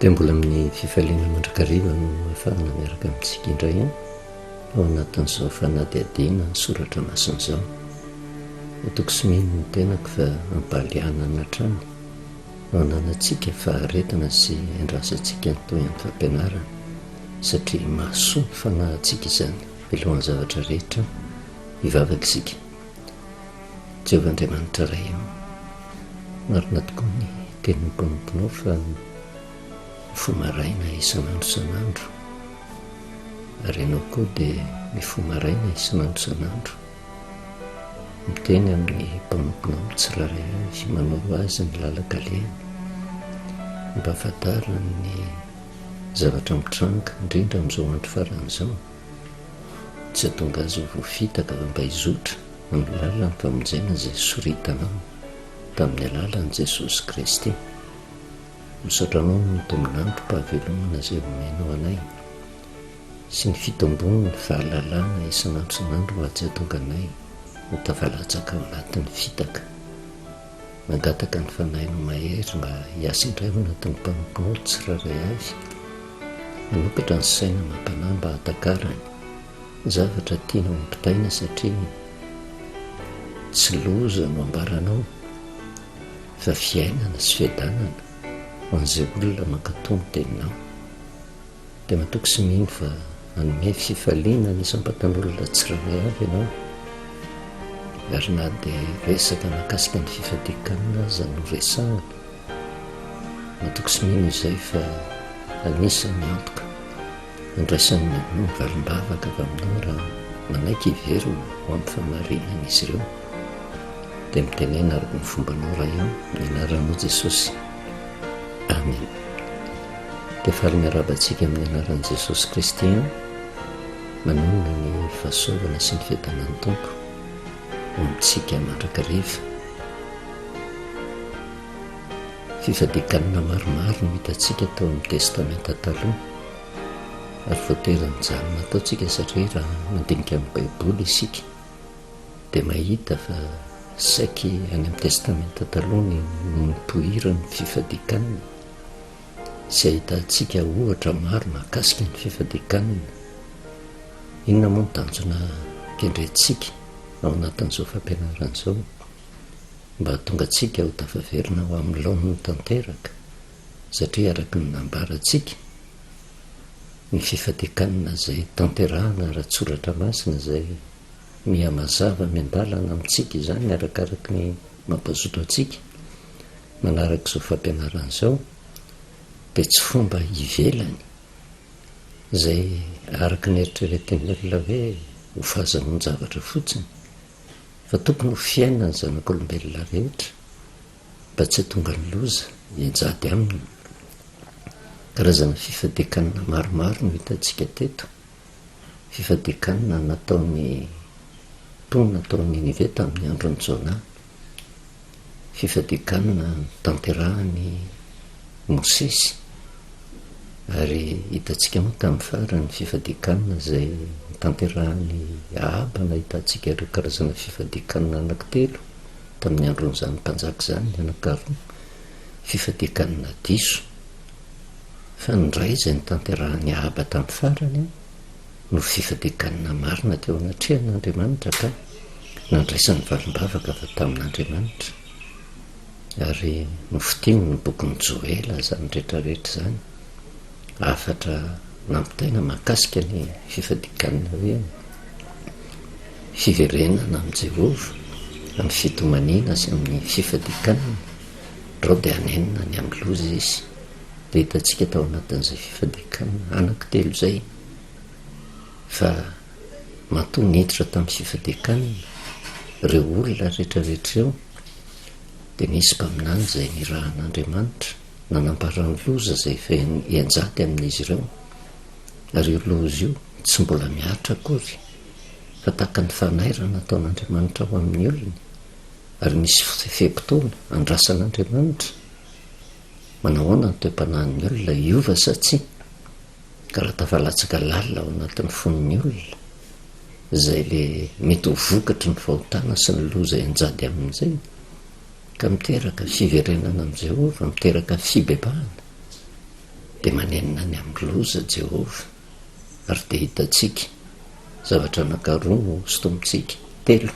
dia mbola amin'ny fifaliana mandrakariva no ahafahana miaraka amintsika indray ao anatin'izao fanadihadiana ny soratra masina izao. Toko sy mino ny tenako fa ampaliana anatrany no ananantsika faharetana sy andrasantsika ny toy amin'ny fampianarana, satria mahasoa ny fanahintsika izany milohan'ny zavatra rehetra hivavaka isika. Jehovah Andriamanitra ray ao, marina tokoa ny tenin'ny mponomponao fa mifomaraina isan'andro isan'andro, ary ianao koa dia mifomaraina isan'andro isan'andro, miteny amin'ny mpanomponao mitsiraray avy manao azy ny lalakalehany, mba ahafantarany ny zavatra mitranga indrindra amin'izao andro faran'izao, tsy hatonga azy ho voafitaka fa mba hizotra amin'ny lalan'ny famonjena izay soritanao tamin'ny alalan'i Jesosy Kristy. Misotranao ny tominandro mpahavelomana izay omenao anay sy ny fitombony ny fahalalana isan'andro isan'andro mba tsy hatonga anay ho tafalatsaka ao anatin'ny fitaka. Mangataka ny fanahinao mahery mba hiasa indray ao anatin'ny mpanomponao tsiraray avy, manokatra ny saina mampanahy mba hatakarany zavatra tianao ampitaina, satria tsy loza no ambaranao fa fiainana sy fiadanana ho an'izay olona mankatony teninao. Dia matoky sy mino fa anome fifaliana ny isam-patan'olona tsiraray avy ianao, ary na dia resaka mahakasika ny fifadikanana aza no resahana, matoky sy mino izay fa anisany antoka andraisan'ny valim-bavaka avy aminao raha manaiky hivery ho amin'ny famarinana izy ireo. Dia mitenena araka ny fombanao raha eo ny anaranao Jesosy. Amen. Dia faly miarabantsika amin'ny anaran'i Jesosy Kristy manonona ny fahasoavana sy ny fiadanan'ny Tompo amintsika mandrakariva. Fifadikanana maromaro no hitantsika tao amin'ny testamenta taloha, ary voatery mijanona ataontsika satria raha mandinika amin'ny baiboly isika dia mahita fa saiky any amin'ny testamenta taloha ny nipoirany fifadikanana sy ahitantsika ohatra maro mahakasika ny fifadikanana. Inona moa ny tanjona kendrentsika ao anatin'izao fampianarana izao mba hatonga antsika ho tafaverina ho amin'ny laon'ny tanteraka, satria araka ny nambarantsika ny fifadikanana izay tanterahana ara-tsoratra masina izay mihamazava miandalana amintsika izany arakaraka ny mampazoto antsika manaraka izao fampianarana izao, dia tsy fomba hivelany izay araka ny eritreretin'ny olona hoe ho fahazanoany zavatra fotsiny, fa tokony ho fiainana ny zanak'olombelona rehetra mba tsy hatonga ny loza hianjady aminy. Karazana fifadikanana maromaro no hitantsika teto. Fifadikanana nataon'ny mponina tao Ninive tamin'ny andron'ny Jona, fifadikanana tanterahany Mosesy, ary hitantsika moa tamin'ny farany fifadikanana izay tanterahany Ahaba. Hitantsika ireo karazana fifadikanana anankitelo tamin'ny andron'izany mpanjaka izany, anankiroa fifadikanana diso, fa ndray izay ny tanterahany Ahaba tamin'ny farany no fifadikanana marina teo anatrehan'Andriamanitra ka nandraisan'ny valim-bavaka fa tamin'Andriamanitra, ary nofitiny ny bokin'ny Joela izany rehetrarehetra izany, afatra nampitaina mahakasika ny fifadikanana hoe fiverenana amin'i Jehovah amin'ny fitomaniana sy amin'ny fifadikanana, rao dia hanenina ny amin'ny loza izy. Dia hitantsika tao anatin'izay fifadikanana anankitelo izay fa matoa niditra tamin'ny fifadikanana ireo olona rehetrarehetra eo, dia nisy mpaminany izay nirahan'Andriamanitra nanamparany loza izay fa hianjady amin'izy ireo, ary io loza io tsy mbola miatra akory fa tahaka ny fanairana ataon'Andriamanitra ho amin'ny olona, ary misy fe-potoana andrasan'Andriamanitra manahoana ny toe-panahin'ny olona hiova sa tsia, ka raha tafalatsaka lalina ao anatin'ny fon'ny olona izay le mety ho vokatry ny fahotana sy ny loza hianjady amin'izay, ka miteraka fiverenana amin'i Jehovah, miteraka fibebahana, dia tsy maintsy ho eo amin'ny fiainana. Dia mbola miaraka mianatra dia manenina ny amin'ny loza Jehova ary dia hitantsika zavatra anankaroa sotomintsika telo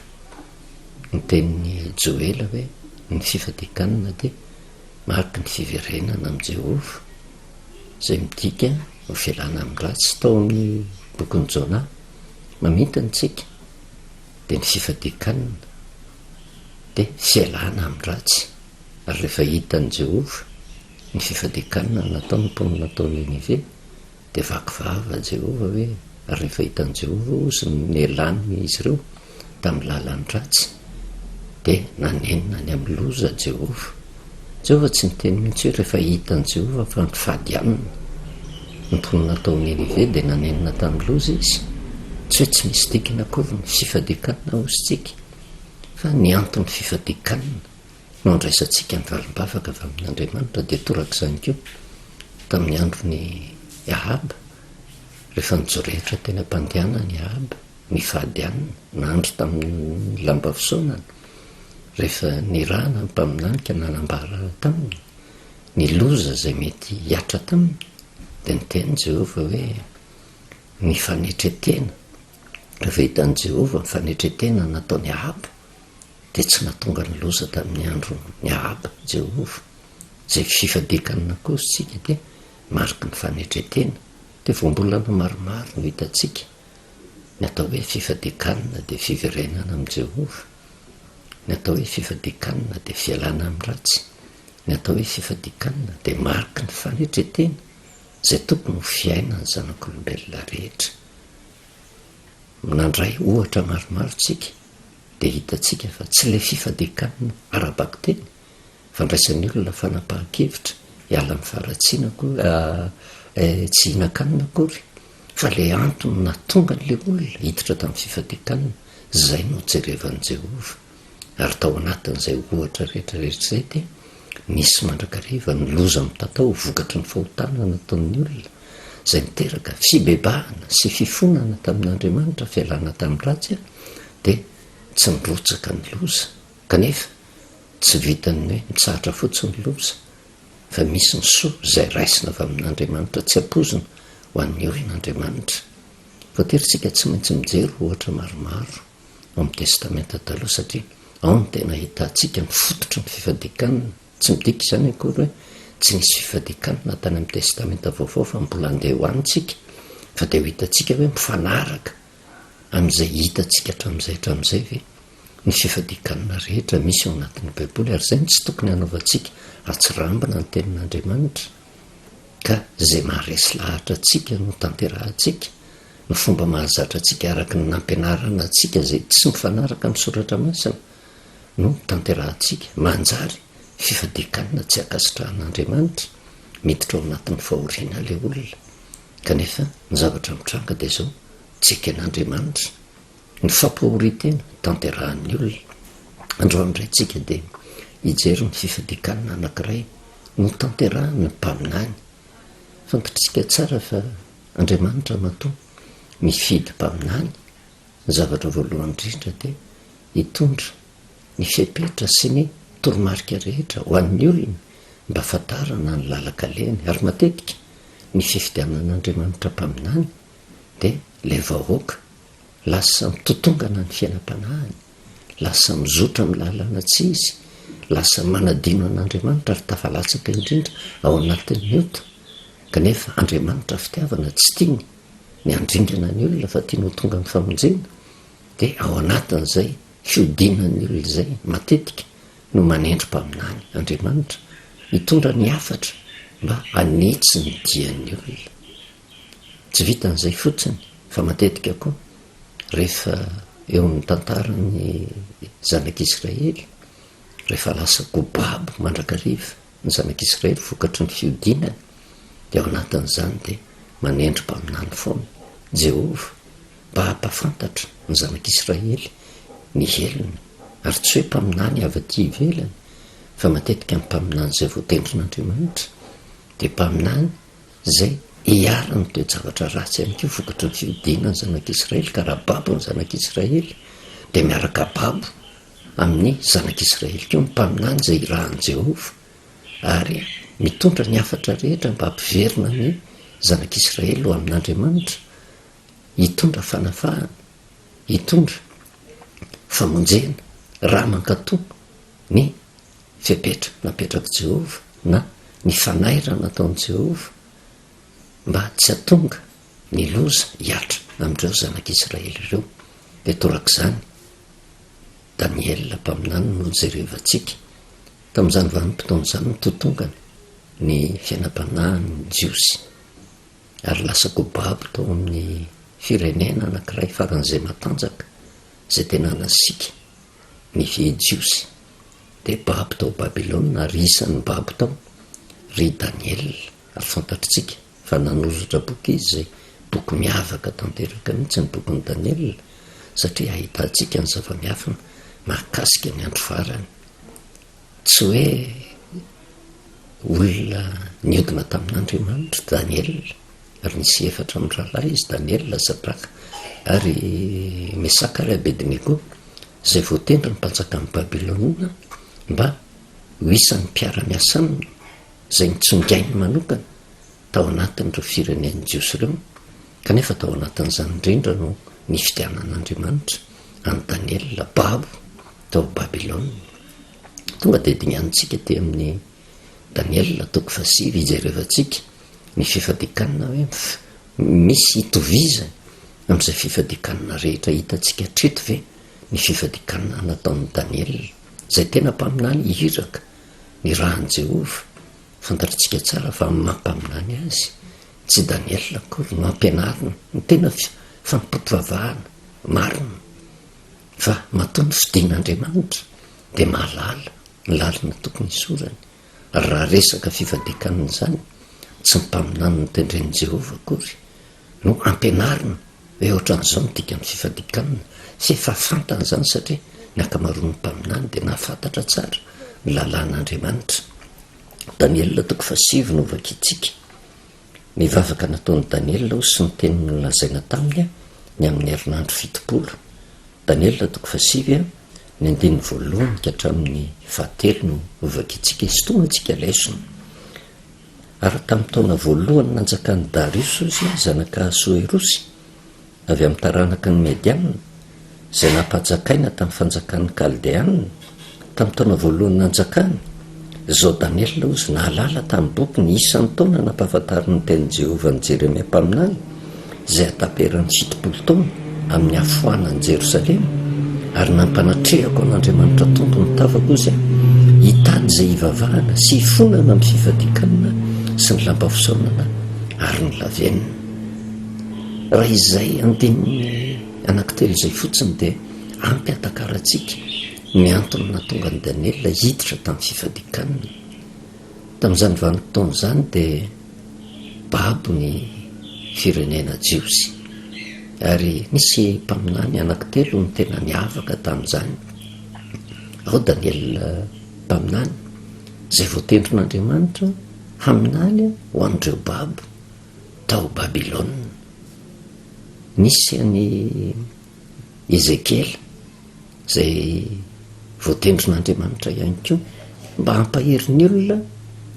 ny tenin'ny Joela hoe ny fifadikanana dia mariky ny fiverenana amin'ny Jehova izay midika ho fialana amin'ny ratsy. Tao amin'ny bokin'ny Jona mamintana tsika dia ny fifadikanana dia fialana amin'ny ratsy, ary rehefa hitan'ny Jehova ny fifadikanana nataony mponina tao Ninive dia vakivava Jehova hoe, ary rehefa hitan'ny Jehova ozy ny elany izy ireo tamin'ny lalan'ny ratsy dia nanenina ny amin'ny loza Jehova. Jehova tsy niteny mihitsy hoe rehefa hitan'ny Jehova fa ny fady aminy ny mponina tao Ninive dia nanenina tamin'ny loza izy. Tsy hoe tsy misy dikana akory ny fifadikanana ozintsika, fa ny antony fifadikanana no andraisantsika ny valim-bavaka avy amin'Andriamanitra. Dia toraka izany koa tamin'ny androny Ahaba, rehefa nijorehitra teny am-pandehanany Ahaba ny fady aminy, nandro tamin'ny lamba fisaonana, rehefa nirahana mpaminanika nanambara taminy ny loza izay mety hiatra taminy, dia niteny Jehova hoe ny fanetretena, rehefa hitan'ny Jehova ny fanetretena nataony Ahaba dia tsy nahatonga ny loza tamin'ny andro ny Ahaba Jehova. Izay fifadikanana kosintsika dia mariky ny fanetretena. Dia voambolana maromaro no hitantsika ny atao hoe fifadikanana dia fiverenana amin'ny Jehova, ny atao hoe fifadikanana dia fialana amin'ny ratsy, ny atao hoe fifadikanana dia mariky ny fanetretena izay tokony ho fiainany zanak'olombelona rehetra. Nandray ohatra maromaro tsika dia hitantsika fa tsy ilay fifadikanana ara-bako teny fandraisan'ny olona fanapahan-kevitra hiala amin'ny faharatsiana tsy hinan-kanina akory, fa ilay antony natonga n'ilay olona hiditra tamin'ny fifadikanana, izay no jerevan'i Jehova. Ary tao anatin'izay ohatra rehetrarehetra izay dia nisy mandrakariva ny loza mitatao vokatry ny fahotana nataon'ny olona izay niteraka fibebahana sy fifonana tamin'Andriamanitra, fialana tamin'ny ratsy, dia tsy nirotsaka ny loza. Kanefa tsy vitany hoe mitsahatra fotsiny ny loza, fa misy ny soa izay raisina avy amin'Andriamanitra, tsy ampozina ho an'ny olon'Andriamanitra. Voatery tsy maintsy mijery ohatra maromaro ao amin'ny testamenta taloha, satria ao no tena hitantsika ny fototra ny fifadikanana. Tsy midika izany akory hoe tsy nisy fifadikanana tany amin'ny testamenta vaovao fa mbola andeha ho antsika, fa dia ho hitantsika hoe mifanaraka amin'izay hitantsika hatramin'izay ve ny fifadikanana rehetra misy ao anatin'ny baiboly. Ary izay no tsy tokony hanaovantsika atsirambina ny tenin'Andriamanitra, ka izay maharesy lahatra antsika no tanterahantsika, ny fomba mahazatra antsika araka ny nampianarana antsika izay tsy mifanaraka amin'ny soratra masina no tanterahantsika. Manjary fifadikanana tsy akasitrahan'Andriamanitra miditra ao anatin'ny fahoriana ilay olona, kanefa ny zavatra mitranga dia izao tsika an'Andriamanitra ny fampahoritena tanterahan'ny olona. Androany raintsika dia hijery ny fifadikanana anankiray no tanterahan'ny mpaminany. Fantatritsika tsara fa Andriamanitra matoa mifidy mpaminany. Ny zavatra voalohany indrindra dia hitondra ny fepetra sy ny toromarika rehetra ho an'ny olona mba fantarana ny lalakaleny. Ary matetika ny fifidianan'Andriamanitra mpaminany dia ilay vahoaka lasa mitotongana ny fiainam-panahiny, lasa mizotra amin'ny lalana tsy izy, lasa manadino an'Andriamanitra ary tafalatsaka indrindra ao anatin'ny ota. Kanefa Andriamanitra fitiavana tsy tiany ny andringana ny olona fa tiany ho tonga ny famonjena, dia ao anatin'izay fiodinan'ny olona izay matetika no manendry mpaminany Andriamanitra hitondra ny hafatra mba hanetsy ny dian'ny olona. Tsy vitan'izay fotsiny fa matetika koa rehefa eo amin'ny tantarany zanak'Israely, rehefa lasa gobabo mandrakariva ny zanak'Israely vokatry ny fiodinany, dia ao anatin'izany dia manendry mpaminany foana Jehova mba hampafantatra ny zanak'Israely ny heliny. Ary tsy hoe mpaminany avy aty ivelany, fa matetika ny mpaminany izay voatendrin'Andriamanitra dia mpaminany izay hiarany toe-javatra ratsy ihany koa vokatry ny fiodinany zanak'Israely. Ka raha babo ny zanak'Israely dia miaraka babo amin'ny zanak'Israely koa ny mpaminany izay irahan'i Jehova, ary mitondra ny afatra rehetra mba hampiverina ny zanak'Israely ho amin'Andriamanitra, hitondra fanafahana, hitondra famonjena raha mankatòa ny fepetra napetraka Jehova na ny fanairana ataon'i Jehova mba tsy hatonga ny loza hiatra amin'ireo zanak'Israely ireo. Dia torak'izany Daniela mpaminany no jerevantsika tamin'izany vanim-potoan'izany ny totongana ny fiainam-panahin'ny Jiosy, ary lasako babo tao amin'ny firenena anankiray faran'izay matanjaka izay tena nasika ny Jiosy. Dia babo tao Babilôna, ary isan'ny babo tao ry Daniela, ary fantatritsika fa nanoratra boky izy izay boky miavaka tanteraka mihitsy ny bokin'ny Daniela, satria ahitantsika ny zava-miafina mahakasika ny andro farany. Tsy hoe olona niodina tamin'Andriamanitra Daniela, ary nisy 4 amin'ny rahalahy izy, Daniela, Sadraka ary Mesaka ary Abednego, izay voatendry ny mpanjakan'ny Babilôna mba ho isan'ny mpiara-miasa aminy izay nitsongainy manokana tao anatin'ireo firenen'ny Jiosy ireo, kanefa tao anatin'izany indrindra no ny fidianan'Andriamanitra any Daniela babo tao Babilôna. Tonga dia dingantsika ty amin'ny Daniela 9 ijerevantsika ny fifadikanana hoe misy hitovizany amin'izay fifadikanana rehetra hitantsika treto ve ny fifadikanana nataon'ny Daniela izay tena mpaminany hiraka ny rahan'i Jehova. Fantatritsika tsara fa mampaminany azy tsy Daniela akory no ampianarina ny tena fampitovavahana marina fa matoa ny fidian'Andriamanitra dia mahalala ny lalina tokony isorany. Ary raha resaka fifadikanana izany tsy mpaminany ny tendren'i Jehova akory no ampianarina hoe ohatran'izao ny dikany fifadikanana, sy efa fantany izany satria ny akamaroan'ny mpaminany dia nahafantatra tsara ny lalàn'Andriamanitra. Daniela 7 no vakitsika ny vavaka nataon'ny Daniela sy ny teny nolazaina taminy ny amin'ny herinandro 70. Daniela 7 ny 1 ka hatramin'ny 7 no vakitsika izy tonga antsika lesona. Ary tamin'ny taona voalohany nanjakan'ny Darius izy zanaka Ahasuerosy avy amin'ny taranaka ny Mediana izay nampahajakaina tamin'ny fanjakan'ny Kaldeana, tamin'ny taona voalohany nanjakany izao Daniela ozy nahalala tamin'ny boky ny isan'ny taona nampahafantariny ny tenin'i Jehova ny Jeremia mpaminany izay hataperan'ny 70 taona amin'ny hafoanan'i Jerosalema, ary nampanatrehako an'Andriamanitra tompony tavako izy hitady izay hivavahana sy hifonana amin'ny fifadikanana sy ny lampafisaonana ary ny lavenina. Raha izay andininy anankitelo izay fotsiny dia ampy hatakaratsika ny antony natonga ny Daniela hiditra tamin'ny fifadikanana. Tamin'izany vanim-potoana izany dia babo ny firenena Jiosy, ary nisy mpaminany anankitelo ny tena miavaka tamin'izany. Ao Daniela mpaminany izay voatendrin'Andriamanitra haminany ho an'ireo babo tao Babilôna. Nisy any Ezekiela izay voatendrin'Andriamanitra ihany koa mba hampahery ny olona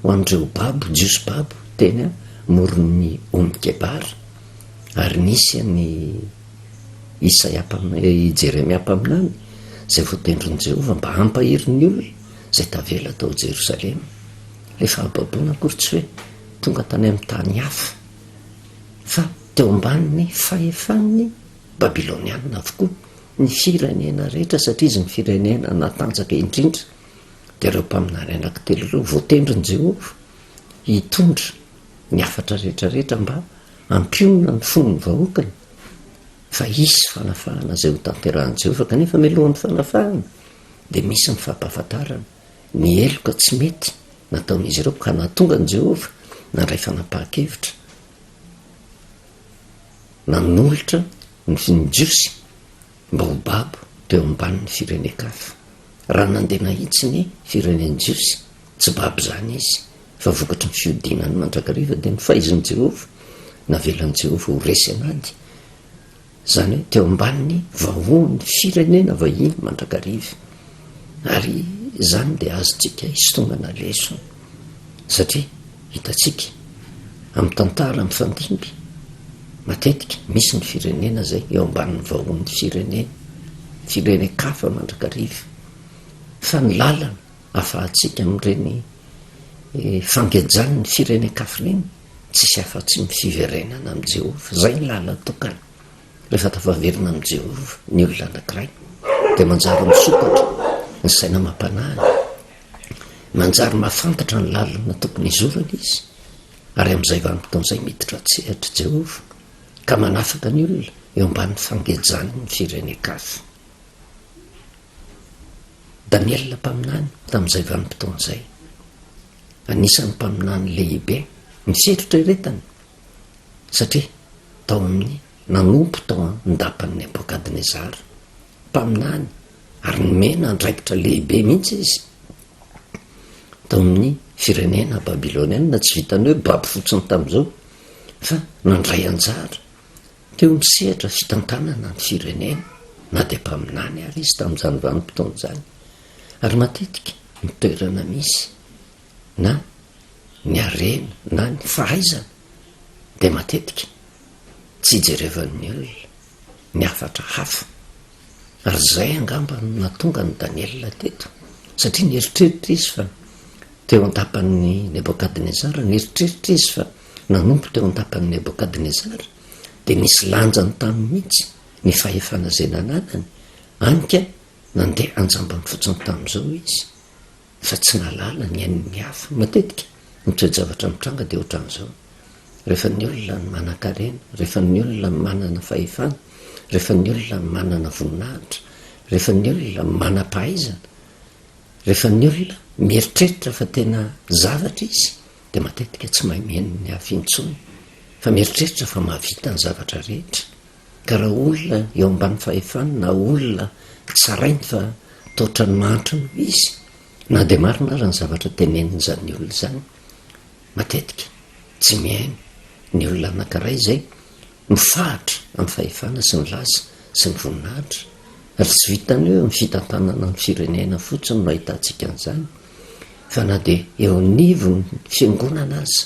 ho an'ireo babo, Jiosy babo teny moron'ny Omikebara. Ary nisy any Jeremia mpaminany izay voatendrin'i Jehova mba hampahery ny olona izay tavela tao Jerosalema. Rehefa ababoana akory tsy hoe tonga tany amin'ny tany hafa, fa teo ambaniny fahefan'ny Babilôniana avokoa ny firenena rehetra, satria izy ny firenena natanjaka indrindra. Dia ireo mpaminany anankitelo ireo voatendrin'i Jehova hitondra ny afatra rehetrarehetra mba hampionona ny fon'ny vahoakany fa hisy fanafahana izay ho tanterahan'i Jehova. Kanefa mialohan'ny fanafahana dia misy ny fampahafantarana ny eloka tsy mety nataon'izy ireo ka nahatonga ny Jehova nandray fanapahan-kevitra nanolotra ny Jiosy mba ho babo teo ambanin'ny firenen-kafa. Raha nandeha nahitsy ny firenen'i Jiosy tsy babo izany izy, fa vokatry ny fiodinany mandrakariva dia ny fahaizan'i Jehova navelan'i Jehova ho resy anady, izany hoe teo ambaniny vahoan'ny firenena vahiny mandrakariva. Ary izany dia azontsika hisy tonga na lesona satria hitantsika amin'ny tantara mifandimby matetika misy ny firenena zay eo ambanin'ny vahoan'ny firenen-kafa mandrakariva fa ny lalana ahafahantsika amin'ireny fangejany ny firenen-kafa reny tsisy afa-tsy ny fiverenana amin'i Jehova. Zay ny lalana tokana rehefa tafaverina amin'i Jehova ny olona anankiray dia manjary misokatra ny saina amam-panahiny, manjary mahafantatra ny lalana tokony izorana izy, ary amin'izay vanim-potoan'izay miditra tsehatra Jehova ka manafaka ny olona eo ambanin'ny fangejany ny firenen-kafa. Daniela mpaminany tamin'izay vanim-potoan'izay, anisan'ny mpaminany lehibe ny setrotra iretany satria tao amin'ny nanompo tao andapan'ny Nebokadnezara mpaminany ary nomena andraikitra lehibe mihitsy izy tao amin'ny firenena babiloniana. Tsy vitany hoe baby fotsiny tamin'izao fa nandray anjara teo misehatra fitantanana ny firenena na dia mpaminany ary izy tamin'izany vanim-potoan'izany. Ary matetika ny toerana misy na ny harena na ny fahaizana dia matetika tsy hijerevan'ny olona ny hafatra hafa. Ary zay angamba natonga ny Daniela teto satria nieritreritra izy fa teo andapan'ny Nebokadnezara, nieritreritra izy fa nanompo teo andapan'ny Nebokadnezara dia nisy lanjany taminy mihitsy ny fahefana zay nananany, anika nandeha anjambany fotsiny tamin'izao izy fa tsy nalala ny ain'ny hafa. Matetika ny toe-javatra mitranga dia ohatran'izao, rehefa ny olona ny manan-karena, rehefa ny olona ny manana fahefana, rehefa ny olona ny manana voninahitra, rehefa ny olona ny manam-pahaizana, rehefa ny olona mieritreritra fa tena zavatra izy dia matetika tsy mahay mihaino ny hafa intsony fa mieritreritra fa mahavita ny zavatra rehetra. Ka raha olona eo amban'ny fahefana na olona tsarainy fa totra ny mantra no izy, na dia marina raha ny zavatra tenenin'izany olona izany, matetika tsy mihaino ny olona anankiray izay mifahatra amin'ny fahefana sy ny lasa sy ny voninahitra. Ary tsy vitany hoe ny fitantanana ny firenena fotsiny no ahitantsika an'izany fa na dia eo anivony fiangonana aza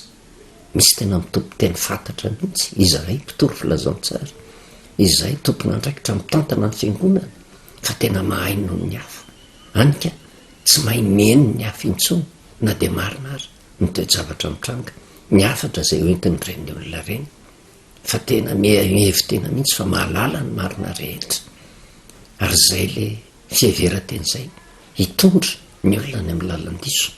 misy tena mitompo teny fantatra mihitsy izahay mpitoro filazantsara, izahay tompona andraikitra mitantana ny fiangonana fa tena mahay noho ny hafa, anika tsy mahay mihaino ny hafa intsony na dia marina ary ny toe-javatra mitranga ny hafatra izay hoentin'ireny olona ireny fa tena mihevy tena mihitsy fa mahalala ny marina rehetra. Ary zay le fiheveran-ten'izay hitondra ny olona ny amin'ny lalan-diso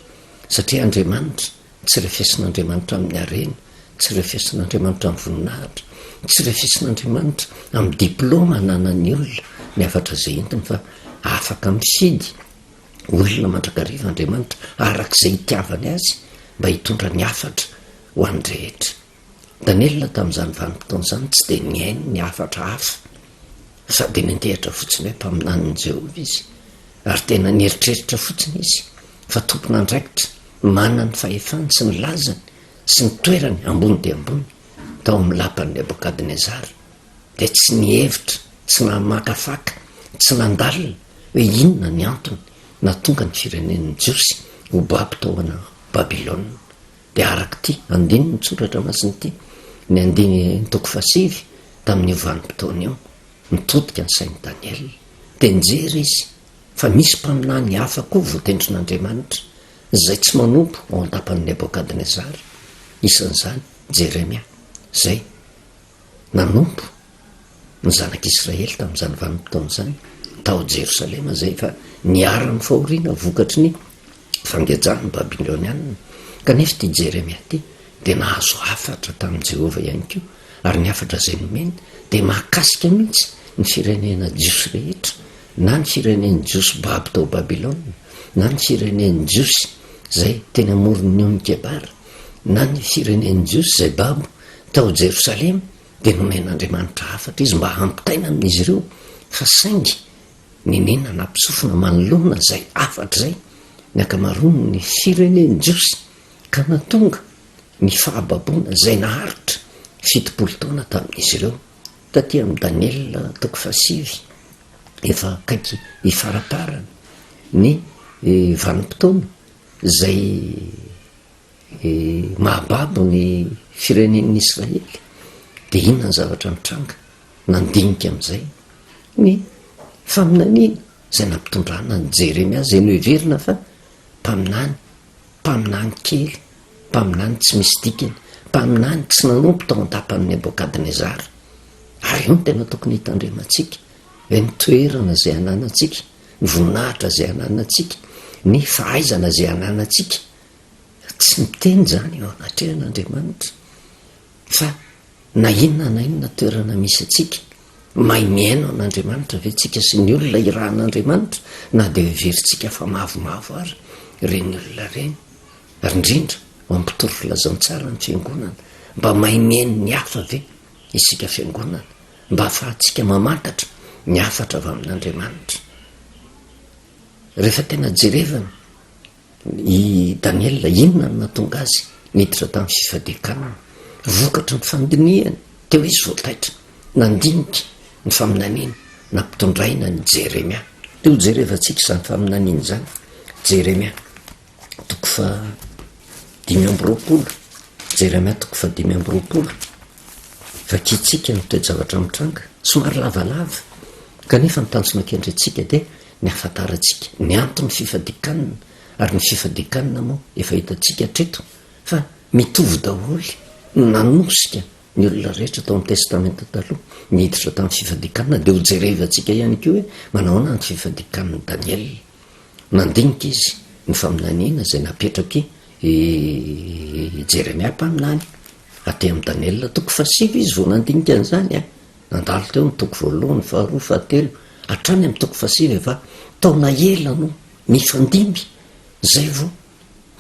satria Andriamanitra tsy refesin'Andriamanitra amin'ny harena, tsy refesin'Andriamanitra amin'ny voninahitra, tsy refesin'Andriamanitra amin'ny diplôma nanan'ny olona ny hafatra izay entiny fa afaka mifidy olona mandrakariva Andriamanitra arak'izay hitiavany azy mba hitondra ny hafatra ho an'ny rehetra. Daniela tamin'izany vanim-potoan'izany tsy dia nihaino ny hafatra hafa fa dia nindehatra fotsiny hoe mpaminan'ny Jehova izy, ary tena nieritreritra fotsiny izy fa tompona andraikitra manana ny fahefany sy ny lazany sy ny toerany ambony dia ambony tao amin'ny lapan'ny Nebokadnezara dia tsy nihevitra, tsy namakafaka, tsy nandalina hoe inona ny antony natonga ny firenen'ny Jiosy ho baby tao ana Babilôna. Dia araka ity andiny ny tsoratra masiny ity ny andiny toko 7 tamin'ny vanim-potoana eo mitodika ny sain'i Daniela dia nijery izy fa misy mpaminany hafa koa voatendrin'Andriamanitra izay tsy manompo ao an-tapan'ny Nebokadnezara, isan'izany Jeremia izay nanompo ny zanak'Israely tamin'izany vanim-potoan'izany tao Jerosalema izay fa niara-ny fahoriana vokatry ny fangejany babiloniana. Kanefa ity Jeremia ity dia nahazo hafatra tamin'i Jehova ihany koa, ary ny hafatra izay nomeny dia mahakasika mihitsy ny firenena Jiosy rehetra, na ny firenen'ny Jiosy baby tao Babilôna, na ny firenen'ny Jiosy izay teny amoron'ny Onikebara, na ny firenen'ny Jiosy izay babo tao Jerosalema, dia nomen'Andriamanitra hafatra izy mba hampitaina amin'izy ireo fa saingy ninena nampisofina manoloana izay hafatra izay ny ankamaroany ny firenen'ny Jiosy ka natonga ny fahababoana izay naharitra 70 taona tamin'izy ireo. Taty amin'ny Daniela toko 7 efa akaiky hifaraparana ny vanim-potoana izay mahababo ny firenen'ny Israely de inona ny zavatra mitranga nandinika amin'izay ny faminaniana zay nampitondrana ny Jeremia zay noheverina fa mpaminany kely, mpaminany tsy misy dikany, mpaminany tsy nanompo tao an-tapan'ny Nebokadnezara. Ary io no tena tokony hitandremantsika hoe ny toerana zay ananantsika, ny voninahitra zay ananantsika, ny fahaizana zay ananantsika tsy miteny zany eo anatrehan'Andriamanitra fa na inona toerana misy atsika mahay miaino an'Andriamanitra ve tsika sy ny olona irahan'Andriamanitra na de heveritsika fa mavomavo ary reny olona reny. Ary indrindra mampitoro filazantsara ny fiangonana mba mahay miaino ny hafa ve isika fiangonana mba ahafahantsika mamantatra ny hafatra avy amin'Andriamanitra. Rehefa tena jerevana i Daniel inona no natonga azy niditra tamin'ny fifadekana, vokatra ny fandiniany teo izy voataitra nandinika ny faminaniana nampitondraina ny Jeremia. Teo jerevantsika izany faminaniana zany. Jeremia toko fa 5:20, Jeremia toko fa 5:20. Vakitsika no toe-javatra mitranga somary lavalava kanefa ny tanjona kendretsika de ny ahafantarantsika ny antony fifadikanina. Ary ny fifadikanina moa efa hitantsika treto fa mitovy daholy nanosika ny olona rehetra tao amin'ny testamenta taloha niditra tamin'ny fifadikanina. De ho jerevantsika ihany koa hoe manahoana ny fifadikanina Daniel. Nandinika izy ny faminaniana zay napetraky Jeremia mpaminany aty amin'ny Daniel toko fa 5 izy vao nandinika an'izany nandalo teo ny toko 1, 2, 3 hatrany amin'ny toko fa 5 efa taona ela no mifandimby zay vao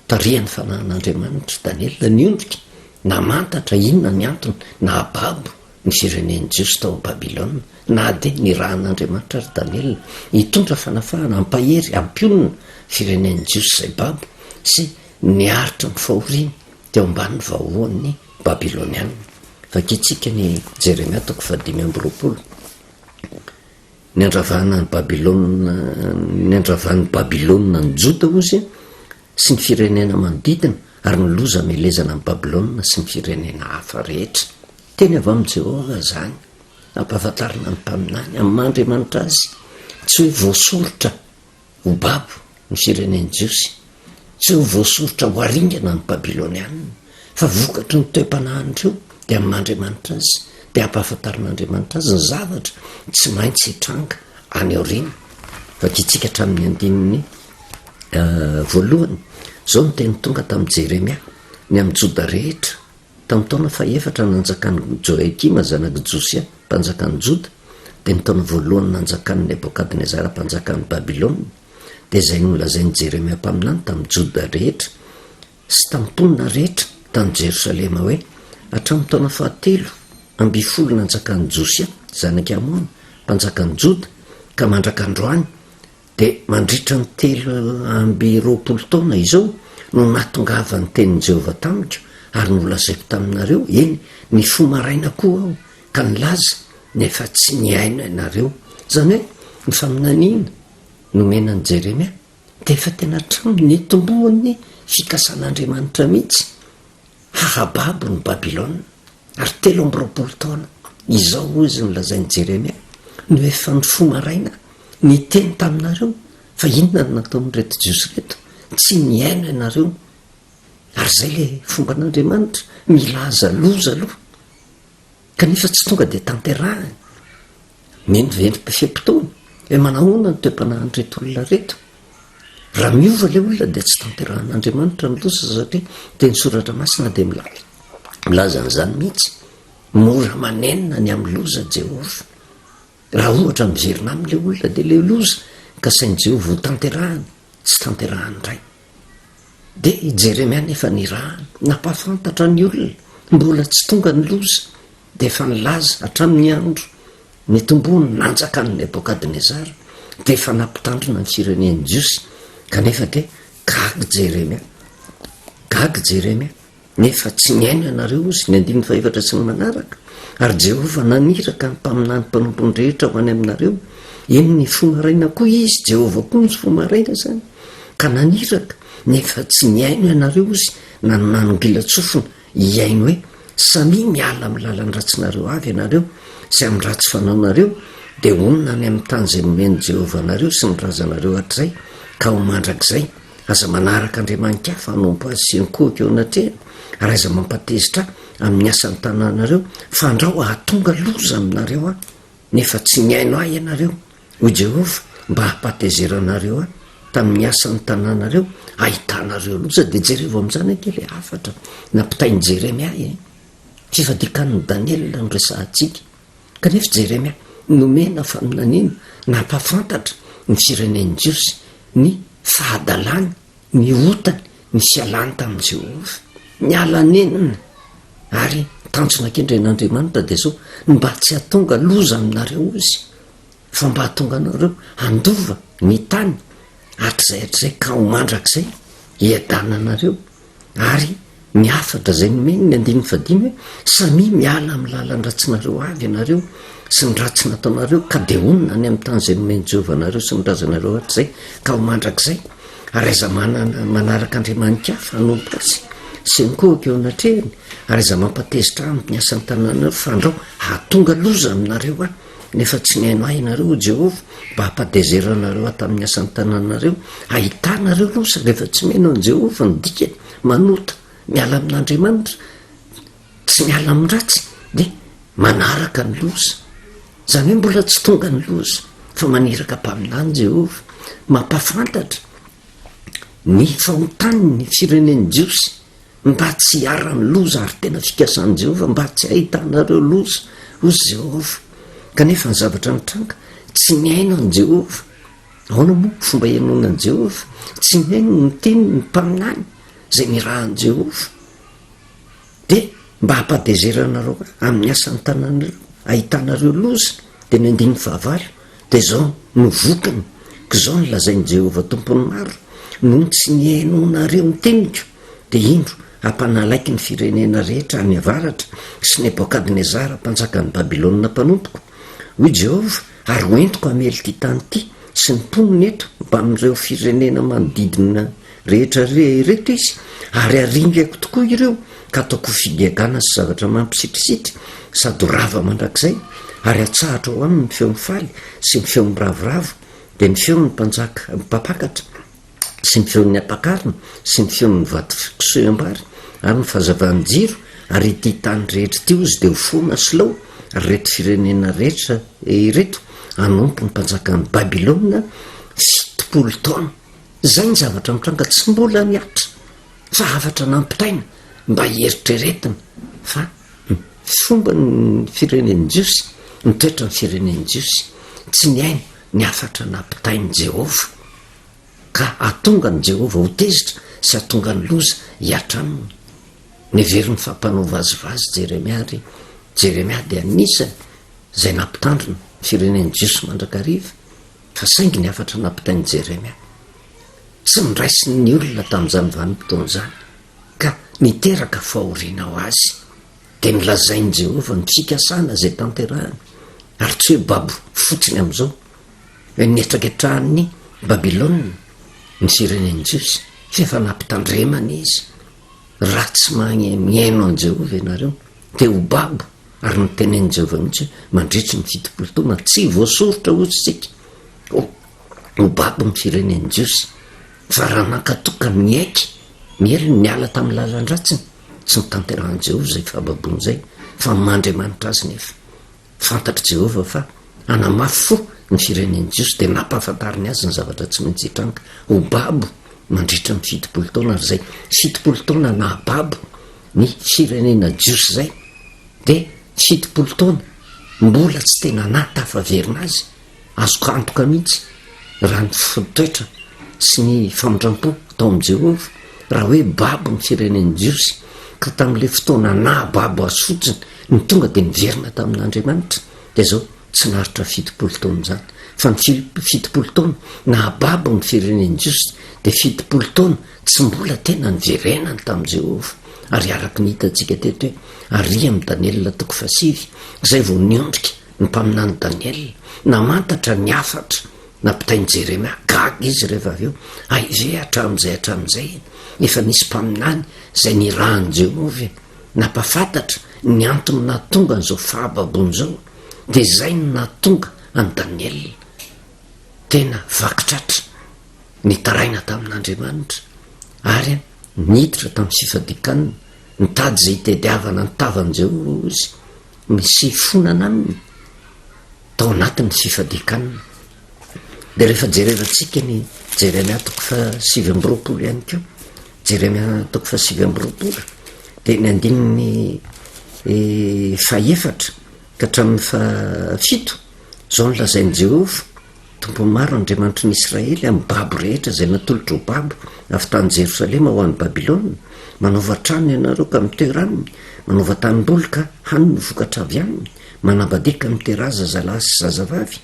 tarihan'ny fanahin'Andriamanitra Daniel niondrika namantatra inona ny antony na ababo ny firenen'ny Jiosy tao Babilôna na de ny rahan'Andriamanitra ary Daniel hitondra fanafahana ampahery ampionona firenen'ny Jiosy zay babo sy niaritra ny fahoriana teo ambany vahoan'ny Babilôniana. Vakitsika ny Jeremia toko fa 5:20. Ny andravan'ny Babilôna ny Joda ozy sy ny firenena manodidina ary ny loza melezana ny Babilôna sy ny firenena hafa rehetra. Teny avy amin'ny Jehova zany ampahafantarina ny mpaminany amin'ny Andriamanitra azy tsy hoe voasorotra ho babo ny firenen'ny Jiosy, tsy ho voasorotra ho aringana ny Babilôniana fa vokatry ny toe-panahan'ireo de amin'ny Andriamanitra azy de ampahafantarin'Andriamanitra azy ny zavatra tsy maintsy hitranga any aoriana. Vakitsika hatramin'ny andininy voalohany zao no teny tonga tamin'ny Jeremia ny amin'ny Joda rehetra tamin'ny taona faha-4 nanjakan'ny Joakima zanaky Josia mpanjakan'ny Joda de ny taona voalohany nanjakan'ny Nebokadnezara mpanjakan'ny Babilôna. De zay no nolazain'ny Jeremia mpaminany tamin'ny Joda rehetra sy tamin'ny mponina rehetra tany Jerosalema hoe hatramin'ny taona faha-10 nanjakan'ny Josia zanaky Amona mpanjakan'ny Joda ka mandrak'androany de mandritra ny 20 taona izao no nahatongavany tenin'i Jehova tamiko ary nolazaiko taminareo eny ny fo maraina koa aho ka nilaza nefa tsy niaino ianareo. Zany hoe ny faminaniana nomenan'ny Jeremia de efa tena trano nitomboan'ny fikasan'Andriamanitra mihitsy hahababo ny Babilôna ary 20 taona izao izy nolazain'ny Jeremia no efa ny fo maraina ny teny taminareo fa inona no nataon'ny reto Jiosy reto tsy niaino ianareo. Ary zay le fomban'Andriamanitra milaza loza aloha kanefa tsy tonga de tanterahany mendrivendry fiampitoana hoe manahoana ny toe-panahan'ny reto olona reto. Raha miova le olona de tsy tanterahan'Andriamanitra ny loza satria teny soratra masina de milaza an'izany mihitsy mora manenina ny amin'ny loza Jehova. Raha ohatra miverina amin'le olona de le loza ka sain'i Jehova ho tanterahany tsy tanterahany ray. De Jeremia nefa nirahany napahafantatra ny olona mbola tsy tonga ny loza de efa nilaza hatramin'ny andro nitombony nanjakan'ny Nebokadnezara de efa nampitandrina ny firenen'ny Jiosy kanefa de gaga Jeremia nefa tsy niaino ianareo izy ny 14 sy ny manaraka. Ary Jehova naniraka ny mpaminany mpanompony rehetra ho any aminareo eny ny fo maraina koa izy Jehova koa ny fo maraina zany ka naniraka nefa tsy niaino ianareo izy nanongilatsofina iainy hoe samy miala amin'ny lalany ratsinareo avy ianareo zay amin'ny ratsy fanaonareo dia onona any amin'ny tany zay nomeny Jehovah anareo sy ny razanareo hatrizay ka ho mandrakizay aza manaraka Andriamanitra fanompo azy sy nikohaka eo anatrehana ary aza mampatezitra amin'ny asan'ny tanànareo fa andrao ahatonga loza aminareo a nefa tsy niaino ahy ianareo hoy Jehovah mba hampatezeranareo a tamin'ny asan'ny tanànareo ahitanareo loza dia jereo amin'izany ankely afatra nampitainy Jeremia fifadikany Daniel no resahantsika kanefa Jeremia nomena faminaniana nampafantatra ny firenen'i Jiosy ny fahadalany ny otany ny fialany tamin'i Jehovah ny alanenina ary tanjona kendren'Andriamanitra dia zao mba tsy hahatonga loza aminareo izy fa mba hahatonga anareo andova ny tany hatrizay ka ho mandrakizay hiadananareo ary ny afatra zay nomeny ny 15 hoe samy miala amin'ny lalany ratsinareo avy ianareo sy ny ratsy nataonareo ka dia onona any amin'ny tany zay nomeny Jehovah anareo sy ny razanareo hatrizay ka ho mandrakizay ary aza manaraka Andriamanitra fanompo azy sy nikohaka eo anatrehany ary aza mampatezitra amin'ny asan'ny tanànareo fa andrao hahatonga loza aminareo a nefa tsy niaino ahy ianareo Jehovah mba hampatezeranareo a tamin'ny asan'ny tanànareo ahitanareo loza rehefa tsy meno an Jehovah ny dikany manota miala amin'Andriamanitra tsy miala amin'ny ratsy dia manaraka ny loza zany hoe mbola tsy tonga ny loza fa maniraka mpaminany Jehovah mampafantatra ny fahotany ny firenen'i Jiosy mba tsy hiara-ny loza ary tena fikasan'i Jehovah mba tsy ahitanareo loza hozy Jehovah kanefa ny zavatra mitranga tsy miaino an Jehovah ahoana moa fomba hiainona an Jehovah tsy miaino ny teny ny mpaminany zay mirahan Jehovah dia mba hampadezerana amin'ny asan'ny tanànareo ahitanareo loza dia ny 19 dia zao no vokany ka zao ny lazain'i Jehovah tompony maro noho tsy niainonareo ny teniko dia indro hampanalaiky ny firenena rehetra any avaratra sy Nebokadnezara mpanjakan'ny Babilôna mpanompoko hoy Jehovah ary hoentiko hamely ty tany ity sy ny mponiny eto mba amin'ireo firenena manodidina rehetra rehetra izy ary aringako tokoa ireo ka ataoko figagana sy zavatra mampisitrisitra sady rava mandrakizay ary atsahatra ho aminy ny feo mifaly sy ny feo miravoravo dia ny feon'ny mpanjaka mpapakatra sy ny feon'ny ampakarina sy ny feon'ny vato fikisoam-bary ary ny fahazavan'ny jiro ary ity tany rehetra ty izy dia ho fona Silao ary reto firenena rehetra ireto anompo ny mpanjakan'ny Babilôna 70 taona zay ny zavatra mitranga tsy mbola miatra fa afatra nampitaina mba hieritreretina fa fomba ny firenen'i Jiosy ny toetra ny firenen'i Jiosy tsy niaino ny afatra nampitainy Jehovah ka atonga ny Jehovah ho tezitra sy atonga ny loza hiatra aminy ny veriny fampanova azyvazy Jeremia dia anisany zay nampitandrina firenen'i Jiosy mandrakariva fa saingy ny afatra nampitainy Jeremia tsy niraisiny ny olona tamin'izany vanim-potoana ka niteraka fahoriana ho azy dia nilazain'i Jehovah ny fikasana zay tanterahany ary tsy hoe babo fotsiny amin'izao nietraketrahan'ny Babilôna ny firenen'i Jiosy fefa nampitandremana izy raha tsy miaino an Jehovah ianareo dia ho babo ary nitenen'i Jehovah mihitsy mandritry ny 70 taona tsy voasorotra ozy tsika ho babo ny firenen'i Jiosy fa raha nankatoka miaiky miely niala tamin'ny lalan-dratsiny tsy nitanterahan'i Jehovah zay fahababoana zay fa mandriamanitra azy nefa fantatra Jehovah fa anamafy fo ny firenen'i Jiosy dia nampahafantariny azy ny zavatra tsy maintsy hitranga ho babo mandritra ny 70 taona ary zay 70 taona nahababo ny firenena Jiosy zay dia 70 taona mbola tsy tena natafaverina azy azoko antoka mihitsy raha ny fotoetra sy ny famindram-po tao amin'i Jehovah raha hoe babo ny firenen'i Jiosy ka tamin'ilay fotoana nahababo azy fotsiny ny tonga dia niverina tamin'Andriamanitra dia zao tsy naritra 70 taona zany fa ny 70 taona nahababo ny firenen'i Jiosy dia 70 taona tsy mbola tena niverenany tamin'i Jehovah ary araky ny hitantsika teto hoe ary amin'ny Daniel 7 zay vao niondrika ny mpaminany Daniel namantatra ny afatra nampitainy Jeremia gaga izy rehefa avy eo aive hatramin'izay efa nisy mpaminany zay ny rany Jehovah napafantatra ny antony natonga n'izao fahababony zao de zay no natonga any Daniel tena vakitratra nitaraina tamin'Andriamanitra ary niditra tamin'ny fifadikanina nitady zay itediavana ny tavan'i Jehovah izy misy fonana aminy tao anatin'ny fifadikanina. De rehefa jerevantsika ny Jeremia 7:20 ihany keo, Jeremia 7:20 de ny andininy faefatra ka hatramin'ny fafito zao no lazain'i Jehovah tompo maro Andriamanitra ny Israely amin'ny babo rehetra zay natolotra ho babo avy tany Jerosalema ho an'ny Babilôna, manaova trano ianareo ka mitero aminy, manaova tanimboly ka haniny vokatra avy aminy, manambadika miteraza zalahy sy zazavavy,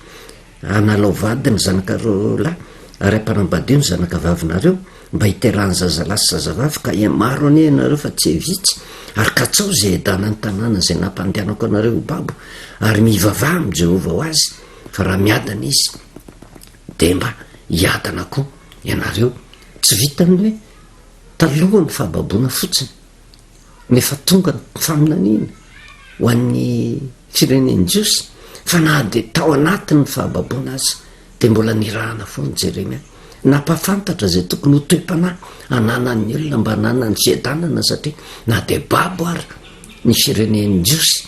analao vady ny zanakareo lahy ary ampanambadio ny zanakavavinareo mba hiterahany zazalahy sy zazavavy ka maro anie ianareo fa tsy evitsy ary katsao zay edana ny tanàna zay nampandehanako anareo ho babo ary mivavaha amin'ny Jehovah ho azy fa raha miadana izy de mba hiadana koa ianareo. Tsy vitany hoe taloha ny fahababona fotsiny nefa tonga ny faminaniana ho an'ny firenen'ny Jiosy fa na de tao anatin'ny fahababona azy de mbola nirahana foana Jeremia napafantatra zay tokony ho toe-panahy ananan'ny olona mba hananany fiadanana satria na de babo ary ny firenen'ny Jiosy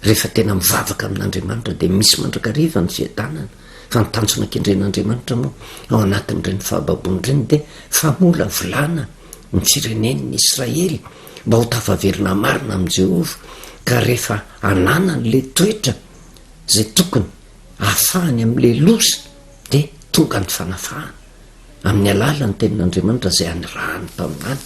rehefa tena mivavaka amin'Andriamanitra de misy mandrakariva ny fiadanana fa nitanjona kendren'Andriamanitra moa ao anatin'ireny fahababony ireny de famola volana ny firenen'ny Israely mba ho tafaverina marina amin'i Jehovah ka rehefa ananany le toetra zay tokony ahafahany amin'le loza de tonga ny fanafahana amin'ny alalany tenin'Andriamanitra zay anirahany taminany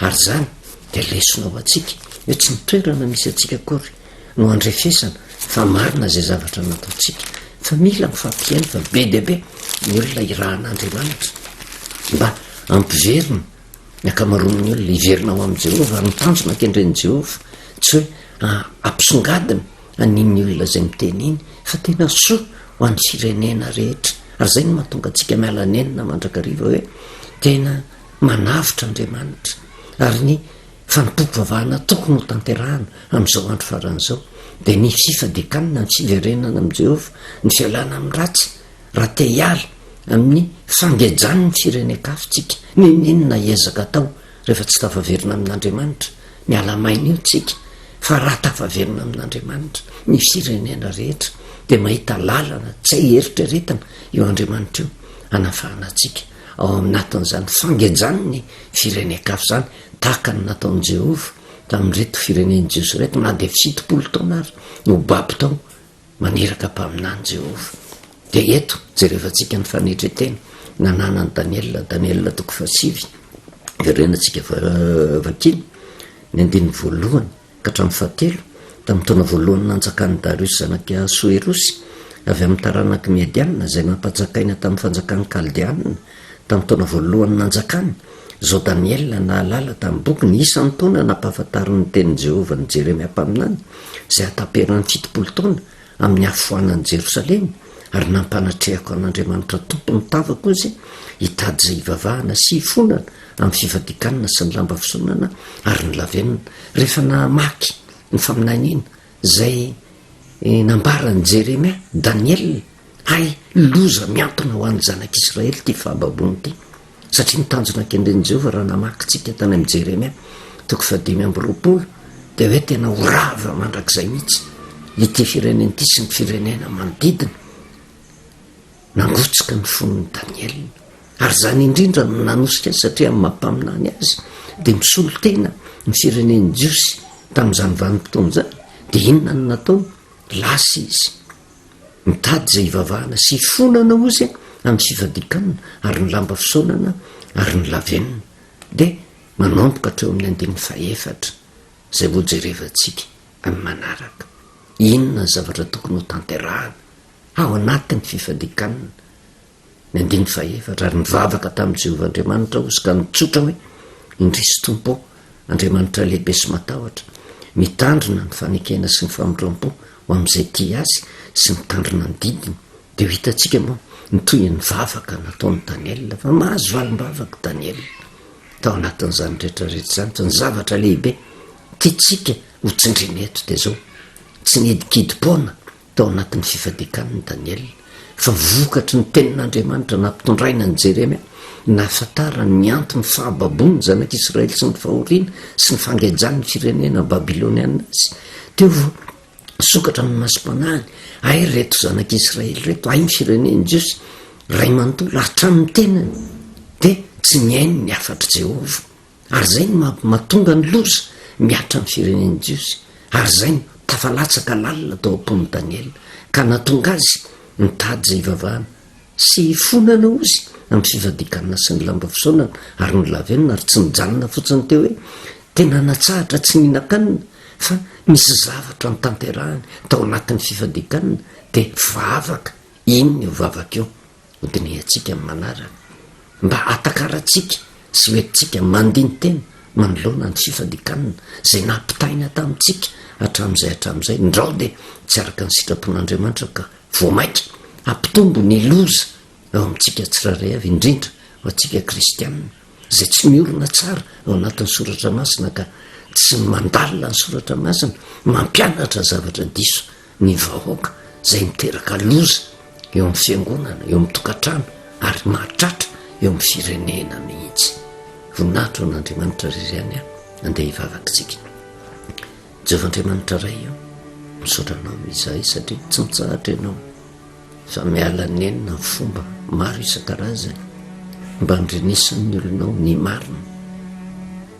ary zany de lesona ho atsika hoe tsy nitoerana misy atsika kory no andrefesana fa marina zay zavatra nataotsika fa mila mifampiainy fa be deabe ny olona irahan'Andriamanitra mba ampiverina ny akamaroan'ny olona hiverina ao amin'i Jehovah ary mitanjona kendren'i Jehovah tsy hoe ampisongadina anin'ny olona zay miteny iny fa tena soa ho an'ny firenena rehetra ary zay no mahatonga antsika mialanenina mandrakariva hoe tena manavitra Andriamanitra ary ny fanompopovavahana tokony ho tanterahana amin'izao andro faran'izao de ny fifadikanina ny fiverenana amin'i Jehovah ny fialana amin'ny ratsy raha te hiala amin'ny fangejany ny firenekafitsika ninona hiezaka tao rehefa tsy tafaverina amin'Andriamanitra miala maina io tsika fa raha tafaverina amin'Andriamanitra ny firenena rehetra de mahita lalana tsy heritreretana io Andriamanitra io anafahana atsika ao aminatin'izany fangejany ny firenekafo zany tahaka ny nataon'i Jehovah tamin'reto firenen'ny Jiosy reto na de 70 taona ary no babo tao maneraka mpaminany Jehovah. De eto jerevantsika ny fanetretena nananany Daniel 7 verenatsika vakiny ny andiny voalohany ka hatramin'ny fahatelo tamin'ny taona voalohany nanjakan'ny Darius zanaka Soerosy avy amin'ny taranaky Mediana zay nampajakaina tamin'ny fanjakan'ny Kaldeanina tamin'ny taona voalohany nanjakany zao Daniel nahalala tamin'ny boky ny isan'ny taona nampahafantariny tenin'i Jehovah ny Jeremia mpaminany zay ataperany 70 taona amin'ny afoanan'i Jerosalema ary nampanatrehako an'Andriamanitra tompony tavako izy hitady zay hivavahana sy hifonana amin'ny fifadikanina sy ny lamba fisonana ary ny lavenina rehefa namaky ny faminainina zay nambaran'i Jeremia Daniel ay loza miantona ho an'ny zanak'Israely ty fahababony ty satria nitanjona kendren'i Jehovah raha namakytsika tany amin'ny Jeremia 5:20 de hoe tena horava mandrakizay mihitsy ity firenena ity sy ny firenena manodidina nangotsika ny fon'ny Daniel ary zany indrindra no nanosika satria amin'ny mampaminany azy de misolo tena ny firenen'ny Jiosy tamin'izany vanim-potoana zany de inona no natao lasa izy mitady zay hivavahana sy hifonana ozy amin'ny fifadikanina ary ny lamba fisaonana ary ny lavenina de manomboka hatreo amin'ny andiny faefatra zay ho jerevantsika amin'ny manaraka inona ny zavatra tokony ho tanterahana ao anatin'ny fifadikanina ny andiny faefatra ary mivavaka tamin'i Jehovah Andriamanitra ozy ka nitsotra hoe indrisy tompo Andriamanitra lehibe sy matahotra mitandrina ny fanekena sy ny famondram-po ho amin'izay ty azy sy mitandrina ny didiny de ho hitantsika moa nytoy ny vavaka nataony Daniel fa mahazo valim-bavaka Daniel tao anatin'izany rehetrarehetra zany fa ny zavatra lehibe tiatsika ho tsindrina eto de zao tsy nidikidi-poana tao anatin'ny fifadikaniny Daniel fa vokatry ny tenin'Andriamanitra nampitondraina ny Jeremia nahafantarany ny antony fahababony zanak'Israely sy ny fahoriana sy ny fangejan'ny firenena babiloniana azy teo sokatra ny masom-panahiny ay reto zanak'Israely reto ay ny fireneny Jiosy ray manontolo hatramin'ny tenany de tsy niainy ny afatra Jehova ary zay ny mahatonga ny loza miatra amin'ny fireneny Jiosy ary zay ny tafalatsaka lalina tao am-pony Daniel ka natonga azy nitady zay ivavahana sy fonana ozy amin'ny fivadikanana sy ny lamba fisaonana ary ny lavenina ary tsy nijanona fotsiny teo hoe tena natsahatra tsy mihinan-kanina fa misy zavatra ny tanterahany tao anatin'ny fifadikanana de vavaka inony io vavaka io hodiny atsika amin'ny manaraka mba atakaratsika sy hoentsika mandiny tena manoloana ny fifadikanana zay nampitaina tamintsika hatramin'izay ndrao de tsy araka ny sitrapon'Andriamanitra ka voamaika ampitombo ny loza ao amintsika tsiraray avy indrindra ho atsika kristianina zay tsy miorona tsara ao anatin'ny soratra masina ka tsy mandalina ny soratra masina mampianatra zavatra diso ny vahoaka zay miteraka loza eo amin'ny fiangonana eo amin'ny tokantrano ary mahatratra eo amin'ny firenena mihitsy voninahitra an'Andriamanitra rirany andeha hivavakitsika Jehovah-Andriamanitra ray io misotranao izahay satria tsy mitsahatra ianao fa miala nenina ny fomba maro isan-karazany mba handrenisan'ny olonao ny marina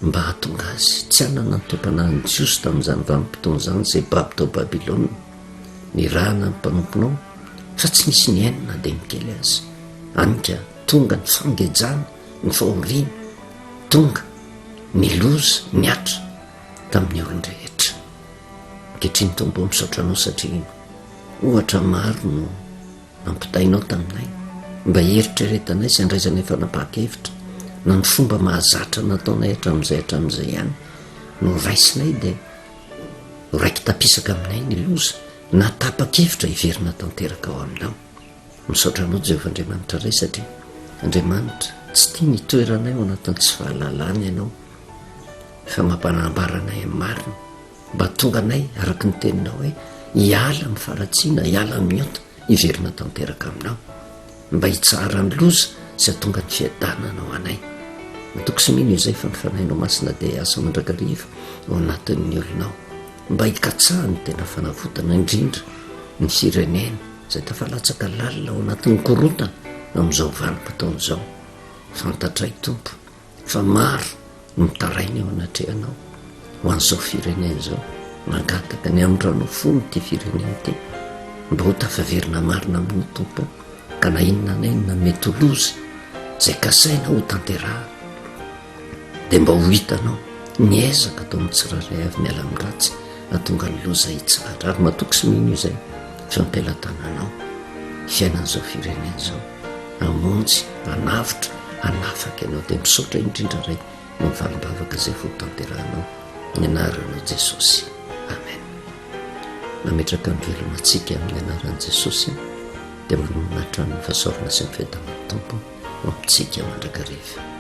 mba hahatonga azy tsy anana ny tompanahyny Jiosy tamin'izany vanim-potoana zany zay baby tao Babilôna ny rahana ny mpanomponao fa tsy nisy ny ainina de mikely azy anika tonga ny fangejana ny fahoriana tonga ny loza ny atra tamin'ny olon-drehetra ankehitriny tombo misotranao satria ohatra maro no ampitainao taminay mba heritreretanay sy andraisanay fanapahakevitra na ny fomba mahazatra nataonay hatramin'izay ihany no raisinay de raiky tapisaka aminay ny loza na tapa-kevitra hiverina tanteraka ao aminao misotranao Jehovah-Andriamanitra ray satria Andriamanitra tsy tia nitoeranay ao anatin'ny tsy fahalalana ianao fa mampanambaranay amin'ny marina mba tonga anay araka ny teninao hoe hiala amin'ny faratsiana hiala amin'ny ota hiverina tanteraka aminao mba hitsara ny loza sy atonga ny fiadananao anay matoko sy mino izay fa ny fanahinao masina de asa mandrakariva ao anatin'ny olonao mba hikatsahany tena fanavotana indrindra ny firenena zay tafalatsaka lalina ao anatin'ny korotana amin'izao vanim-potoan'izao fantatray tompo fa maro mitarainy ao anatrehanao ho an'izao firenena zao mangataka ny amindranao fony ty firenena ty mba ho tafaverina marina amin'ny tompo ka na inona na inona mety ho loza zay kasaina ho tanteraha de mba ho hitanao niezaka atao amin'ny tsiraray avy miala amin'ny ratsy atonga ny loza hitsara ary matoky sy mino izay fampilatananao fiainan'izao firenena zao amonjy anavitra anafaka ianao de misaotra indrindra ray no valim-bavaka zay fo tanterahanao ny anaranao Jesosy amen nametraka ny velomantsika amin'ny anaran'i Jesosy de manomana hatrany ny fahasorana sy ny fahitaman'ny tompo ho amintsika mandrakariva